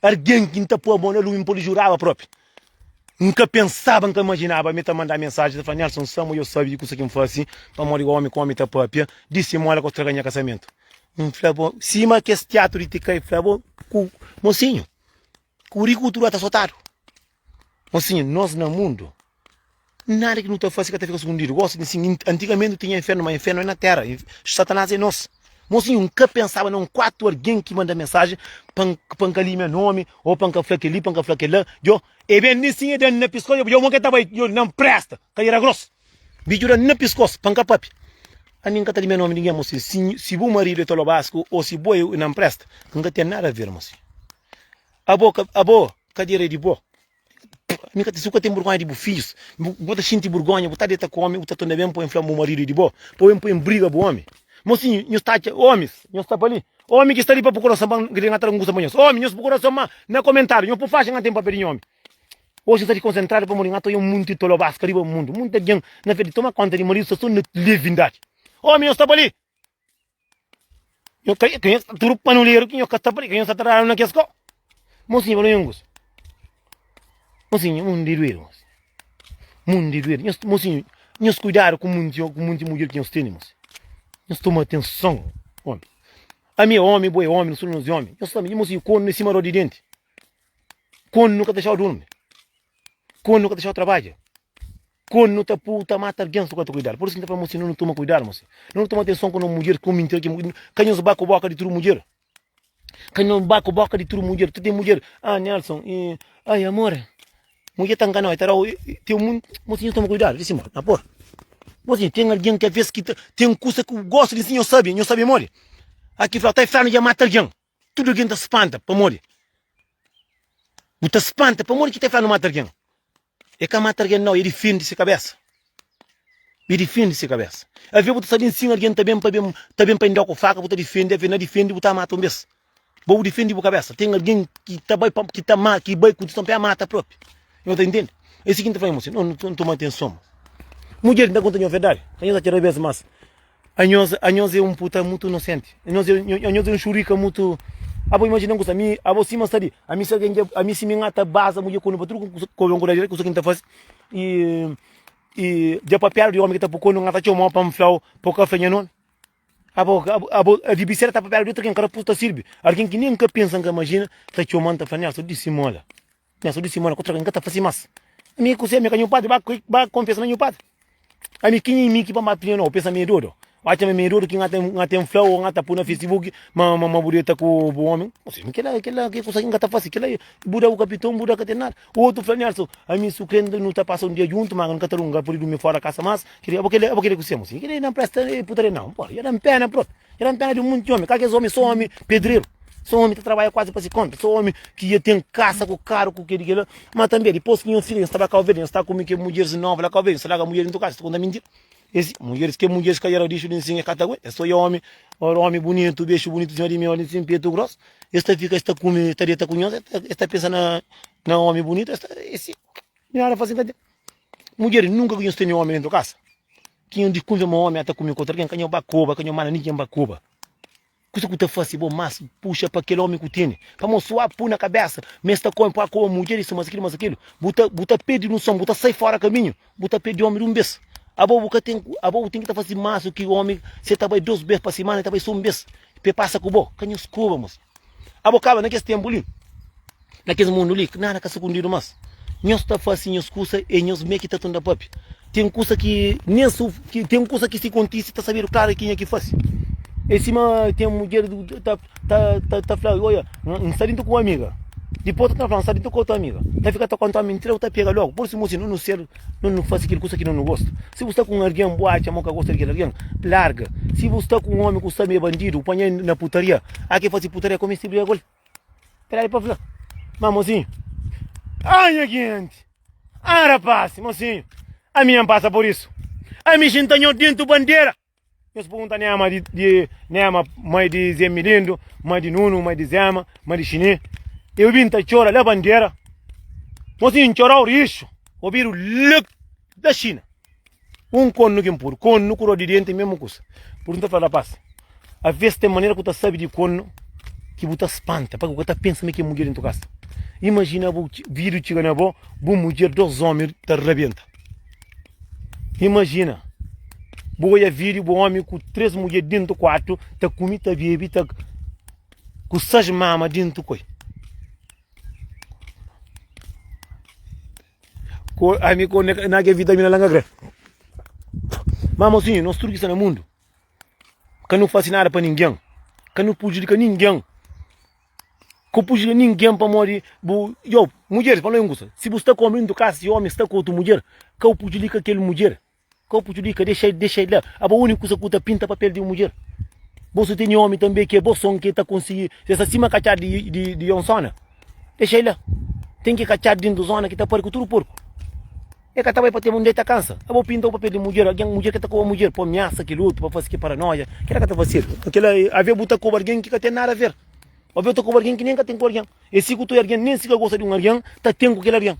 Alguém que não está por a mão, ele pode jurar próprio. Nunca pensava, nunca imaginava. Me tá mandar mensagem, falando, Nelson, Samu, eu sabia que isso aqui me faz assim. Para morrer o homem com o homem tá própria. Disse, olha, que eu ganhar casamento. Falei, cima que esse teatro de te cair, falei, mocinho, curicultura está soltado. Mocinho, nós no mundo, nada que não está fácil que até fica escondido. Gosto assim, antigamente tinha inferno, mas inferno é na terra. Satanás é nosso. Mocinho, nunca pensava num quatro alguém que manda mensagem para ali meu nome, ou para ali, para lá. Eu, e bem nisso, eu não pisco, eu não presta, que era grosso. Bicho, não pisco, para papi. A ninguém tem meu nome, ninguém, mocinho. Se o marido é tolo basco, ou se boi não presta, nunca tem nada a ver, mocinho. A boa, cadeira de boa. Nunca tem vergonha de filhos. Bota gente vergonha, bota de com homem, bota também bem para inflar o marido de boa. Põe em briga com o homem. Mocinho, nós está homens, nós está ali. Homem que está ali para procurar samba, que tem atrás de um banhos. Homem, nós procurar samba, na comentário, nós por faixa não tem papel de homem. Hoje está concentrado para morir, eu muito tolo basco, riba mundo, muita gente, na verdade, toma conta de marido, só na livindade. Homem, nós está ali. Eu quero tudo para não ler, que nós está ali, que nós está trabalhando na escola. Mocinho, para não mocinho, mundo de doer, mundo de doer. Mocinho, nós cuidar com muito mulher que nós temos. Nós tomamos atenção, homem. A minha homem, boi homem, nós somos homens. Nós sabemos, mocinho, corno em cima do dente. Corno nunca deixar o dormir. Corno nunca deixar o trabalho. Corno não está puta, mata alguém só para cuidar. Por isso que nós mocinho, não toma cuidado, mocinho. Não toma atenção com uma mulher com mentira. Quem nos bate a boca de tudo mulher. Quem não bate a boca de tudo mulher. Tu tem mulher. Nelson, ai, amor. Mulher está enganada, tem um mocinho, toma cuidado, disse, na porra. Mocinho, tem alguém que às vezes tem coisa que gosta de sim, eu sabe, morrer. Aqui fala, está enfermo, já mata alguém. Tudo alguém está espanta para morrer. Está espanta para morrer que está enfermo, mata alguém. É que mata alguém não, ele defende-se cabeça. Ele defende-se cabeça. Às vezes você sabe sim, alguém está bem para andar com faca, você defende, às vezes não defende, você mata um vez. Você defende a cabeça. Tem alguém que vai com a mata próprio. Eu estou entendendo? É o seguinte, mocinho, não toma atenção. Mulher não conta a verdade. A nós tira vez mais. A nós é puta muito inocente. A nós é churica muito. Abo imagina que a mim, abo cima está ali. A mim se me engata base, a mulher quando bateu com o coração que você faz e de papel de homem que está por quando ngata chama para me falar por café não. A dibicera tá para outro quem cara puta sirve. Alguém que nem nunca pensa que imagina, tá chamando fazer só dissimula. Né, só dissimula contra quem tá fazendo mais. A minha coisa, minha canho padre, vai confessar meu padre. A minha quem me que para matar não, pensa meio duro. Acha meio duro que ngata um flow, ngata puna Facebook, ma bureta com o homem. Você me que coisa que ngata faz, que lá buda o capitão, buda que tem nada. O outro flanelso, a minha sucrendo não tá passando dia junto, mas não tá runga por dormir fora casa mas, queria porque que você assim, que não presta putaria não. Pô, já não pena pronto. Já não pena de um monte de homem, que homem só homem pedreiro. Só homem que trabalha quase para se conta, só homem que tem caça com o caro, com aquele, mas também depois que eu filho, estava cá vendo, está com que mulheres novas lá cá vendo, será que a mulher não toca, está mentira. Esse mulheres que caíram lixo de ensino é catagüe, é só homem bonito, beijo bonito, senhor de meu, assim, peito grosso, esta fica, esta come, esta cunhosa, esta pensa na homem bonito, esse, nada faz entender. Mulheres nunca conhecem nenhum homem dentro da casa. Quem desconfia um homem até comigo contra quem canhão bacoba, canhão mananinha bacoba. Coisa que tu faz, bom, mas puxa para aquele homem que tem, para mostrar pôr na cabeça, mas está com a mulher, isso, mas aquilo, buta pede no som, buta sai fora caminho, buta pede homem um beijo. A boca tem que fazer mais do que o homem, você tá vai 2 vezes para semana, tá vai só um beijo, pe passa com o bo, canhão escova, mas. A boca acaba naquele tempo ali, naquele mundo ali, nada que se escondido mais. Nós tá fazendo as coisas e nós meio que tá tendo a papi. Tem coisa que nem tem coisa que se acontece, tá sabendo claro quem é que faz. Em cima tem uma mulher tá falando, olha, não está dentro com uma amiga. Depois tá falando, está dentro com outra amiga. Tá ficando contando mentira, tá pega logo. Por isso você não faz aquilo coisa que não gosta. Se você está com alguém boate, a moca gosta daquele alguém, larga. Se você está com um homem que está meio bandido, põe na putaria, aqui faz putaria como esse briga agora. Espera aí para falar. Mas mocinho, ai gente, rapaz, mocinho, a minha passa por isso. A minha gente tá dentro bandeira. Eu pergunto nem a mãe de Zé Milindo, mãe de Nuno, mãe de Zema, mãe de Chinê. Eu vim a chorar a bandeira. Mas assim, chorar o lixo. Ouvir o look da China. Corno que impuro. Corno com o de dentro mesmo coisa. Por não falar paz. A vez tem maneira que você sabe de corno que você espanta. Porque você pensa que é mulher em tua casa. Imagina o vídeo chegando a boa mulher 2 homens te arrebenta. Imagina. Boa vídeo, bom homem com 3 mulheres dentro do quarto, tá comida, tá bebida, tá com 6 mamas dentro do coi. A mim, na vida, minha langa grande. Mas, mocinho, nós tudo que está no mundo, que não faz nada para ninguém, que não prejudica ninguém, que prejudica ninguém para morrer. Mulheres, para não engosta. Se você está comendo casa, se o homem está com outra mulher, que prejudica aquela mulher. Corpo judica, deixa ele lá. A única coisa que está pinta papel de uma mulher. Você tem homem também que é bom que está conseguindo. Se essa cima cachar de um zona, deixa ele lá. Tem que cachar dentro da zona que está porco, tudo porco. É que está para ter um deita cansa. A vou pintar o papel de mulher, alguém mulher que está com a mulher, para ameaça, que luta, para fazer que paranoia. Que era que está fazendo? Aquela, havia botar com alguém que não tem nada a ver. Havia botar com alguém que nem tem com alguém. E se tu alguém nem se gosta de um alguém, está tendo com aquele alguém.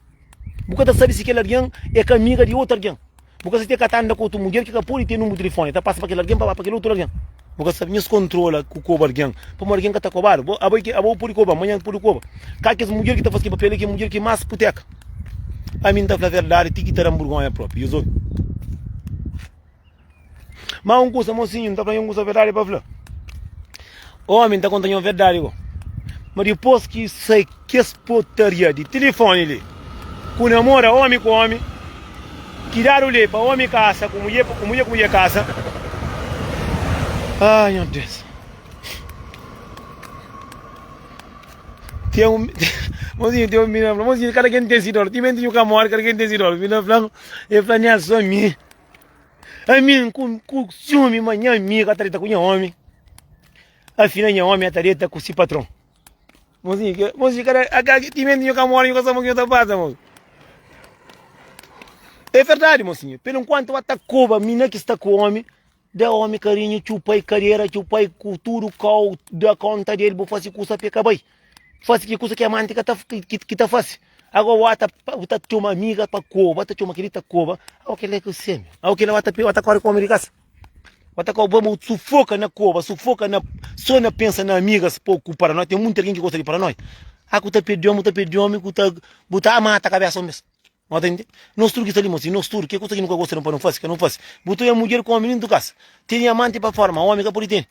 Porque sabe se aquele alguém é que amiga de outro alguém. Porque você tem que estar com outra mulher que pode ter número de telefone, tá passa para aquele alguém para aquele outro alguém. Porque você não se controla com o alguém. Para alguém que está cobrado, a boa por cobrar, amanhã por cobrar. Cada mulher que está fazendo papel é mulher que mais puteca. A mim está falando a verdade, tem que ter hamburguinha própria. Eu mas um coisa, mocinho, não está falando uma verdade para falar. Homem está contando a verdade. Mas depois que sai que as putaria de telefone ali, com namora homem com homem, tirar o lei para homem casa, com mulher casa. Ai, meu Deus. Tem um menino, mozinho, cara que tem sido, tem menino que amor, cara que tem sido, menino falando, eu planear só a mim com ciúme, manhã minha, que a treta com o homem. Afinal, o homem a treta com o patrão. Mozinho, cara, tem menino que amor, eu não sei o que está passando. É verdade, mocinho. Pelo enquanto ela coba, a mina que está com o homem, dá o homem carinho, chupai carreira, chupai cultura, dá conta dele, vou fazer coisa para acabar. Faz que coisa que a amante que tá fácil. Agora ela tá uma amiga para coba, tá uma querida coba, ao que ele é que você, ao que ele vai tá com a amiga. Vai com vamos sufoca na coba, sufoca na só na pensa na amigas pouco para nós, tem muita gente que gosta de para nós. A que tá pedindo, que tá botar a mata a cabeça mesmo. Entende? Nós turcos ali, moço, nós turcos, que coisa que nunca gostaram para não fazer, que não faz. Botou a mulher com o menino do casa. Tem amante para fora, mas o homem que por tem.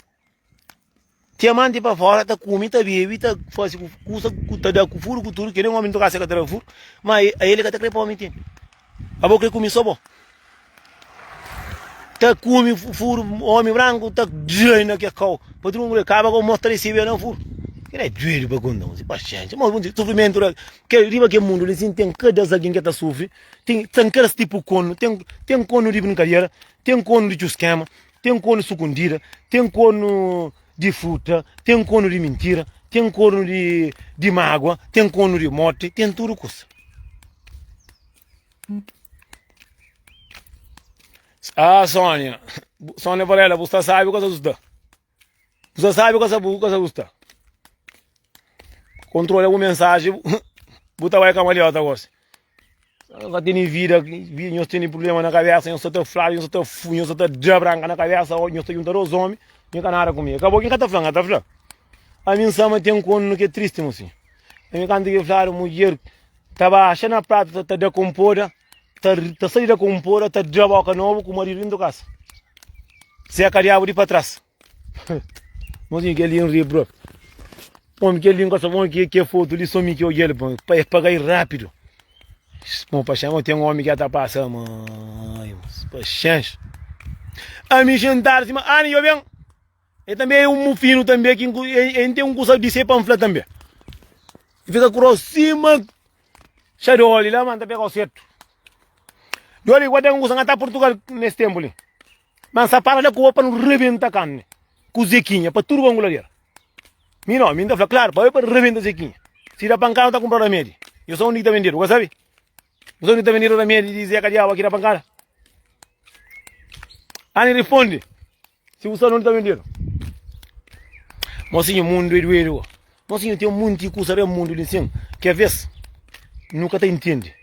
Tem amante para fora, tá comendo, tá bebendo, tá fazendo coisa, tá dando furo, cultura, que nem um homem do casa que tá dando furo, mas ele que tá querendo para o homem tem. A boca que começou bom. Tá comendo furo, homem branco, tá dizendo que é cal. Para todo mundo acaba com mostra esse bem não furo. Que é doido para quando não, se paciente, mas o sofrimento que riba que mundo eles tem cada alguém que tá sofre, tem cada tipo cono, tem cono de brincadeira, tem cono de esquema, tem cono de sucundira, tem cono de fruta, tem cono de mentira, tem cono de mágoa, tem cono de morte, tem tudo coisa. Ah, Sônia Varela, você sabe o que você está? Você sabe o que você está? Controle a mensagem, bota vai camaleota agora. Nós temos vida, nós temos problema na cabeça, nós estamos flados, nós estamos fundo, nós estamos de branca na cabeça, nós estamos juntando os homens, não tem nada comigo. Acabou quem está falando, tá falando. A minha sama tem um cono que é triste, moço. A minha canta que falaram, mulher, estava achando a prata, está decomposta, está saindo decomposta, está de boca nova com o marido dentro da casa. Se é cariabo de para trás. Moço, que ele é um rio, bro. Homem, que língua, só que foto ali, só me que eu ele, para pagar rápido. Bom, para chamar, tem um homem que está passando, mãe, para chance. A mim jantar, cima, eu venho. E também um mufino também, que tem um curso de ser panfleto também. E fica por cima, xadoli lá, manda pegar o certo. E olha, igual tem um curso que está Portugal nesse tempo ali. Mas essa para da coa para não rebentar carne. Com zequinha, para tudo banguladeira. Mim ainda fala, claro, para reventar zequinha. Se dá pancada, está comprando a média. Eu sou um que está vendendo, você sabe? Eu sou um que está vendendo a média e dizer que aqui na pancada. Aí responde. Se você não está vendendo. Mocinho, mundo é doido. Mocinho, tem um mundo que custa o mundo de cima. Que às vezes, nunca te entende.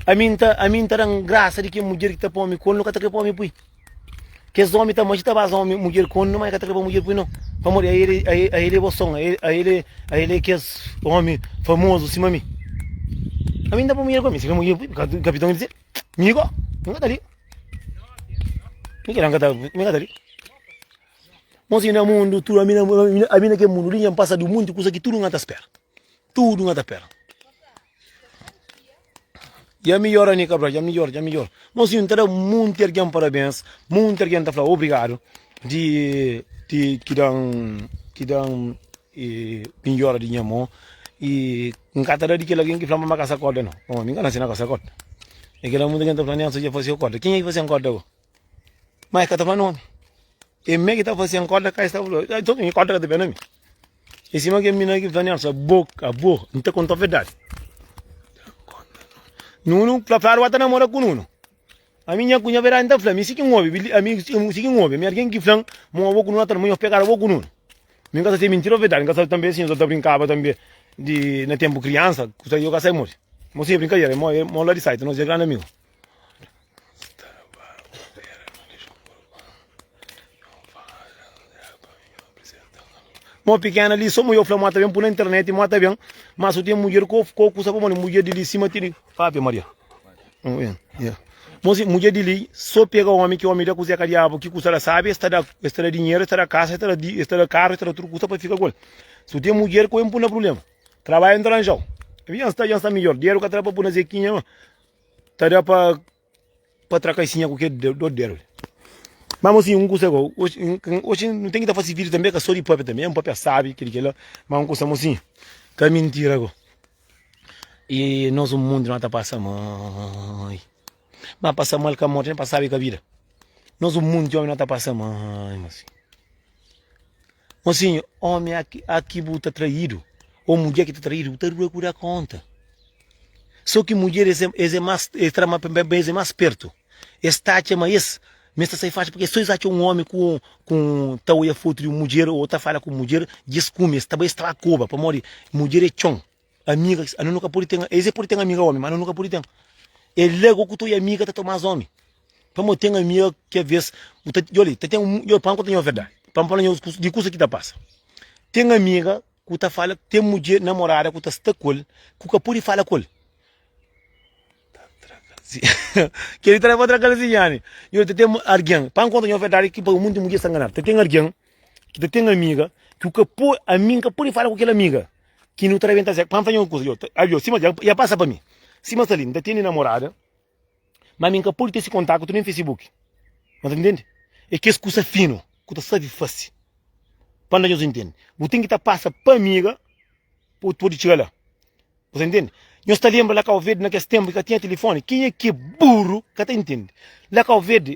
A mim tá dando graça de que mulher que está para mim, quando nunca está para mim, pui. Que os homens também estão basando mulher quando não é que está para mulher, pui não. Para morrer, aí ele é boção, aí ele que é homem famoso, cima de mim. A mim dá para mulher comigo, se mulher, o capitão diz, amigo, não está ali. Não está ali. Mas no mundo, tudo, a minha que mundo, linha passa do mundo, coisa que tudo não está espera. Tudo não está espera. Já melhora, né, cabra, já melhora. Mas então, muito erguem parabéns, muito erguem tá falando obrigado de que dão melhora de minha mão e encatada de que alguém que fala uma casa corda não. Oh, ninguém nasce na casa corda. É que ela muito gente tá falando assim, já fazia corda. Quem é que fazia corda? Mas que tá falando e me que tá fazendo corda, cá está falando. Então, me corda que tá vendo. E se me que mina que falando essa boca, não te conta a verdade. Nuno, claro, vai namorar com Nuno. A minha cunha verá ainda flame, se que move, a mim se que move, me alguém que flan, mo vou com Nuno, também eu pegar vou com Nuno. Me casa tem mentira verdade, casa também sim, eu tô brincava também de na tempo criança, que eu casei morre. Mo se brincadeira, mo lá de site, nós é grande amigo. Mo pequena ali, só eu flama também por na internet, mata bem, mas eu tenho mulher com sabe mano, mulher de cima tem, Fábio Maria. Mas mulher de ali, só pega o homem que o homem da cozinha cariabo, que custa sabe, está da dinheiro, está da casa, está da carro, está da tudo custa para ficar gol. Se tem mulher com não problema. Trabalha em tranjão. Já está melhor, dinheiro que trabalha para na zequinha, está para tracacinha com que do dinheiro. Mas assim, hoje não tem que estar fazendo vídeo também, que só de papo também, um papo sabe, que ele mas um coisa assim, que é mentira agora. E nós o mundo não está passando mal. Mas passa mal com a morte, não passa sabe com a vida. Nós o mundo não está passando mal, mas assim, homem aqui está traído, ou mulher que está traído, está procurando conta. Só que mulher é mais perto. Está mais mas está fácil porque só existe um homem com tal e foto de uma mulher ou outra fala com mulher descume está bem está coba para morrer mulher é chão amiga a nunca pode ter esse pode ter amiga homem mas nunca pode ter ele lego que tu e amiga tá tomar homem para mo ter amiga que às vezes olha tem eu panco tem a verdade para falar de coisa que tá passa tem amiga que tá fala tem mulher namorada que tá está col que pode falar col Que ele trabalha outra coisa assim, eu te tenho alguém, para enquanto eu verdade que para o mundo mulher sanganar, te tem alguém, que te tem amiga, que o que pô, a mim que pode falar com aquela amiga, que não trabalha então, para fazer uma coisa, eu, cima já passa para mim, cima está ali, tem namorada, mas a mim que pode ter esse contato no Facebook, mas entende? É que esse coisa fino, que tu sabe fácil, para nós entender, o tem que estar passa para amiga, pode chegar lá, você entende? Eu estou lembrando lá que eu vejo naquele tempo que tinha telefone. Quem é que burro que está entendendo? Lá que eu vejo,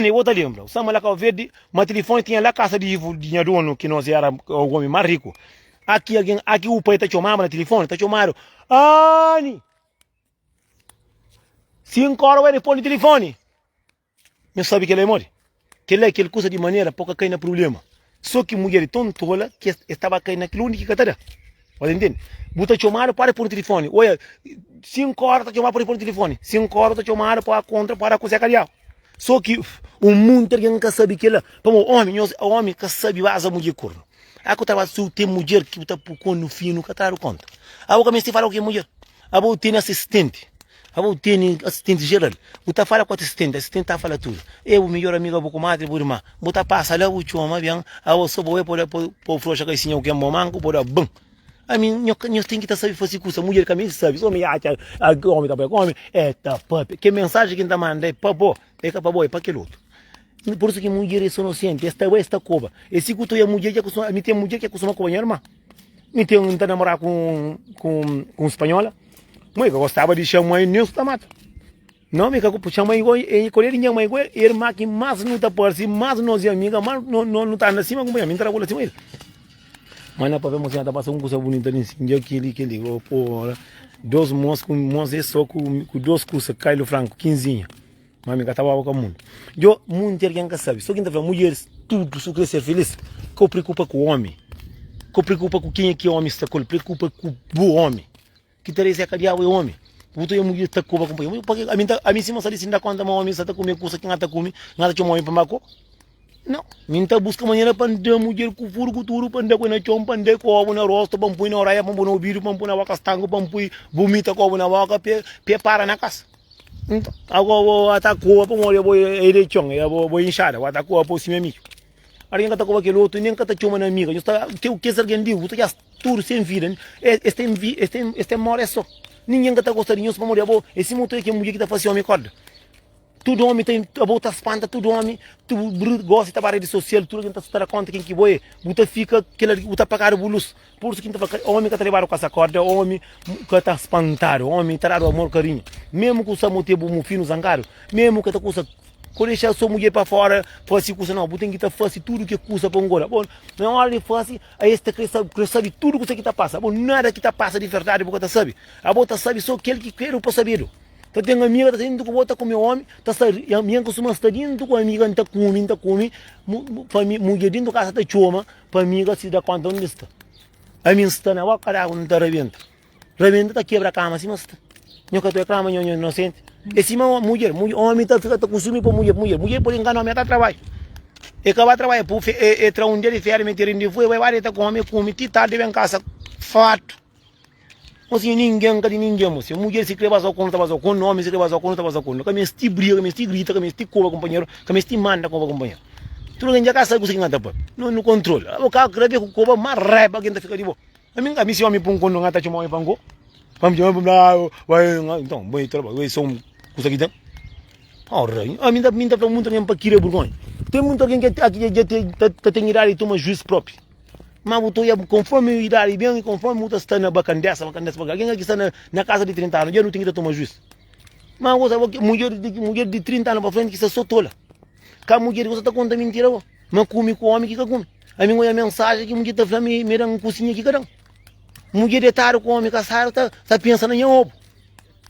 eu outra lembra. O Samuel lá que eu vejo, mas telefone tinha lá casa de dono que nós era o homem mais rico. Aqui o pai está chamando no telefone, está chamando. Ani! 5 horas ele põe no telefone. Eu sabe que ele morre. Que ele é aquele coisa de maneira pouca cair no problema. Só que mulher tão tola que estava caindo naquilo único que está. Você entende? Buta chamado para por telefone. Olha, 5 horas está chamado por telefone. 5 horas está chamado para contra para coisa carial. Só que o mundo tem que saber que ele, para o homem que sabe vai a mulher corre. A que estava se tem mulher que está por no fino que está conta. A boca me fala o que é mulher. A boca tem assistente. A boca tem assistente geral. Buta fala com assistente está fala tudo. Eu o melhor amigo vou com madre por irmã. Buta passa lá o chama bem. A o só vou por frouxa que esse que é mamanco por bom. A mim, eu tenho que estar sabendo fazer coisa, mulher que a mim sabe, só me acha, homem tá bem, homem, papi, que mensagem que está mandando, papo, é para aquele outro. Por isso que mulher é inocente, esta cova. Esse que tu é mulher que acostuma, a mim tem mulher que acostuma com a minha irmã. Me tem um namorar com espanhola, mas eu gostava de chamar ele Nilson Tamata. Não, me cago, chama igual, colher minha mãe igual, irmã que mais não está por cima, mais não é amiga, mais não está na cima, como é, me trabalha assim ele. Mas na papel mocinha tá passando uma coisa bonita ali, que ele, pô, 2 moços com moços só com 2 cursos, Caio Franco, 15. Mas me catava com o mundo. Eu, muito alguém que sabe, só que ainda mulheres, tudo, se quer ser feliz, que eu preocupa com o homem, que eu preocupa com quem é que o homem está com, preocupa com o homem, que Teresa é cariado é homem. Puta a mulher está com o companheiro, porque a mim se mostra assim, ainda quando a homem está com coisa que nada come, nada de homem para maco. Não, minta busca maneira para andar mulher com furo com tudo, para andar com na chão, para andar com a na rosto, para pôr na oraia, para pôr no ouvido, para pôr na vaca estango, para pôr vomita com a na vaca, para na casa. Então, agora atacou, para morrer, ele chão, vou inchar, atacou por cima amigo. Alguém que atacou aquele outro, nem que está chamando amiga, eu tenho que ser alguém digo, tu já tudo sem vida, este morre só. Ninguém que está gostando disso para morrer, esse motor que a mulher que está fazendo homem corda. Tudo homem tem a volta espanta, tudo homem, tu gosta de rede social, tudo que está conta quem que vai, você fica você pagar o bolus. Por isso que homem que trabalha com essa corda, homem que está espantado, homem que está amor carinho. Mesmo que o motivo um fino zangaro, mesmo que está coisa, quando deixar sua mulher para fora, faz coisa não, você tem que estar fazendo tudo que custa para agora. Bom, na hora de fazer, aí este sabe tudo que você está passa. Bom, nada que está passa de verdade, porque você sabe. A bota sabe só aquele que quer para saber. Então tem amiga que está indo com outra com meu homem, a minha costuma estar indo com a amiga, está come, mulher dentro da casa está choma, para a amiga se dá conta onde está. A minha está na boca, não está rebenta, está quebra a cama, assim, mas está. Eu que estou a cama, eu inocente. Esse mulher, homem está consumindo para mulher por enganar, está trabalho. E acaba de trabalhar, é um dia de férias, me tirando de fui, vai estar com homem, come, tarde vem em casa, fato. Assim, ninguém, assim, mulher se creva só conta, homem se creva só conta, que me esti briga, que me esti grita, que me esti cova, companheiro, que me esti manda, cova, companheiro. Tudo que já casa, você não tá, não controla. O cara creve com cova, mas raiva, quem tá fica de boa. A mim se homem põe quando não tá chamando homem pango, então, vai trabalhar, vai só coisa que tem. Ora, a mim tá muito alguém para querer burgonha. Tem muito alguém que aqui já tem idade e toma juízo próprio. Mas conforme a idade bem e conforme você está na bacandessa, alguém aqui está na casa de 30 anos, já não tem que tomar juízo. Mas você mulher de 30 anos para frente que está só tola. Cada mulher você está contando mentira, mas come com o homem que come. A minha mensagem que mulher está falando, me dá uma cozinha aqui, cada mulher de tarde com o homem casado, está pensando em ovo.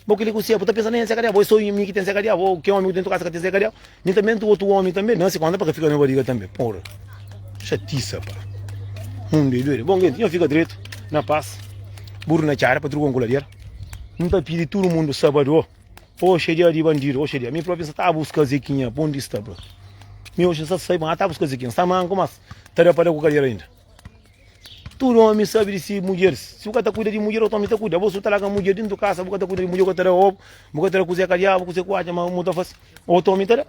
Porque ele cozinha, está pensando em secretário, vou sou eu que tem secretário, ou que homem dentro da casa que tem secretário, nem também o outro homem também, não se conta para que fica na barriga também. Porra, chatiça, pá. Bom, gente, eu fico direito, na paz, burro na cara, para trucar com coladeira. Não está pedindo todo mundo sábado, hoje é dia de bandido, hoje é dia. Minha professora está a buscar Zequinha, onde está, bro? Minha hoje está a buscar Zequinha, está manco, mas está para com a cadeira ainda. tudo homem sabe de si mulheres. Se o cara cuida de mulher, o homem cuida. Você tá lá com a mulher dentro da casa, o cara cuida de mulher, o cara ovo, o cara cozinha cariado, cozinha coada, mas muita faz. O homem tá.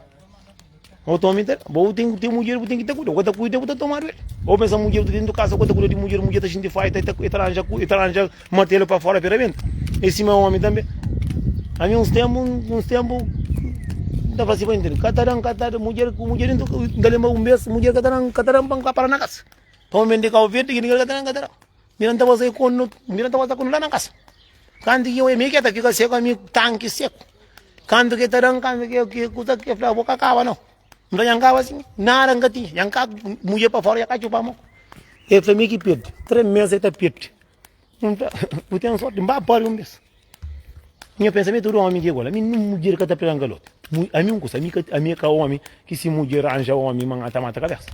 O homem tá. Bom, tem mulher, tem que ter cuida. O cara cuida, o cara tomar ele. Ou pensa mulher dentro da casa, o cara cuida de mulher tá gente faz, tá arranja material para fora, pera bem. Esse meu homem também. A mim uns tempos da fase vai entender. Kataran mulher dentro da lembra mês, mulher kataran bang para na casa. Homem de calvete que ninguém kataran. Miranda você com lá na casa. Quando eu me que tá fica seco a mim tanque seco. Quando que tarang quando que kuta que pra boca cava não. Não yang cava assim, nada ngati, yang ca mulher para fora ya ca chupa mo. E foi me que perde. 3 meses tá perde. Não tá, o tem sorte, mbá para um mês. Minha pensamento do homem que agora, mim não mulher que tá pegando galote. A mim custa, a mim que homem que se mulher anja homem mata mata cabeça.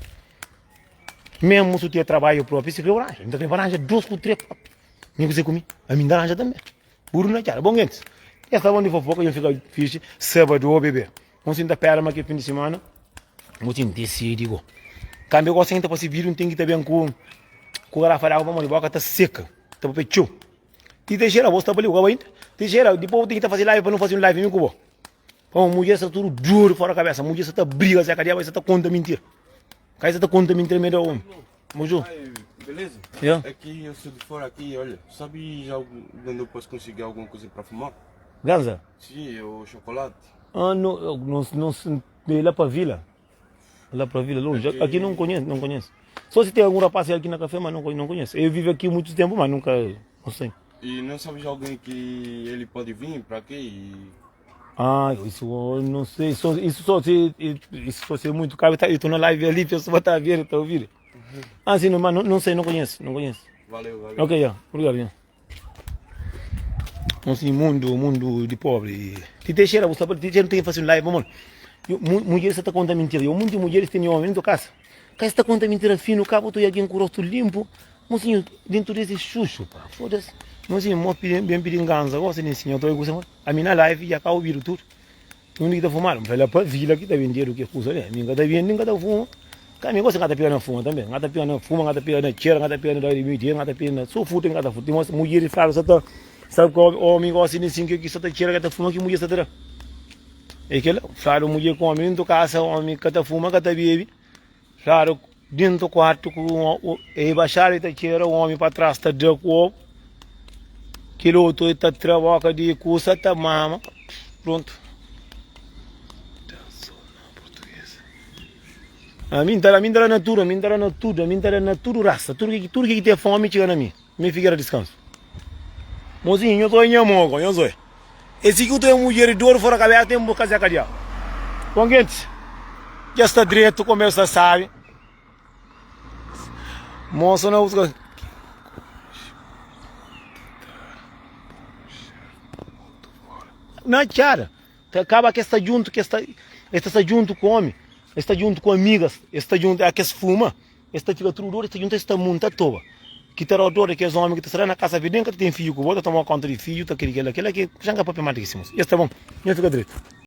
Mesmo se tu trabalho próprio, se criou aranja. Então tem aranja 2 por 3. Minha coisa comigo, a mim dá aranja também. Buru na cara, bom gente. Essa onde fofoca eu fico fixe, sábado ou bebê. Vamos ainda pera mais que fim de semana. Vamos decidir go. Quando eu gosto ainda para se vir, tem que ter bem com a garrafa de água, vamos de boca tá seca, tá pecho. E deixa ela, você tá ali, o ainda. Deixa ela, depois tem que fazer live para não fazer um live com você. Então, mulher está tudo duro fora da cabeça, mulher está briga, você cadê, você está conta mentira. Cai você está conta mentira meio da homem. Bonjour. Beleza? Yeah. É que eu sou de fora aqui, olha, sabe já onde eu posso conseguir alguma coisa para fumar? Ganza? Sim, o chocolate. Ah, não, lá para a vila. Lá para a vila, longe. Aqui não conheço. Só se tem algum rapaz aqui na café, mas não conheço. Eu vivo aqui há muito tempo, mas nunca, não sei. E não sabes de alguém que ele pode vir para aqui Ah, isso eu não sei. Isso só se é muito caro. Eu estou na live ali, a pessoa está a ver, está a ouvir. Ah, sim, mas não sei, não conheço. Valeu. Ok, já. Obrigado, já. Assim, mundo de pobre. Te deixa, você não tem que fazer live, mano. Mulheres está conta mentira. Eu muitas mulheres têm homem dentro da casa. Casa está conta mentira fino, cabo, tu aqui com o rosto limpo. Mocinho, dentro desse chucho, pá. Foda-se. Mocinho, bem piringanza. Gosta de ensinar, eu estou a minha live já acabou vir tudo. Não está fumando, vai lá para a vila que está vendendo o que custa, né? Ninguém está vendendo, ninguém está fumando. Kami gosta ngata pia na fuma também, ngata pia na fuma, ngata pia na cheira, ngata pia na dari media, ngata pia na so futem ngata futem, mas mulher fala só sabe que o homem gosta de assim que só tá cheira ngata fuma que mulher só terá. É que claro mulher com homem dentro casa, homem ngata fuma, ngata bebe. Claro dentro do quarto com e baixar e tá cheira o homem para trás tá de com aquele outro tá trabalha de coisa tá mama. Pronto. A mim tá na natura, raça. Tudo que tem fome chega na mim. Me fica descanso. Mozinho, eu tô em Yamogo, eu sou. Esse que eu tenho mulher de ouro fora da cabeça, tem um bocado de cadeia. Bom, gente, já está direto, começa a saber. Moça, não usa. Não, cara. Acaba que está junto, está junto com homem. Está junto com amigas, está junto a que se fuma, está fica tudo, está junto esta monta toda. Que terá o dor que é homem que está na casa vidente, que tem filho com o outro, toma conta de filho, está aquele que já é papel matíssimo. E está bom, eu fico direito.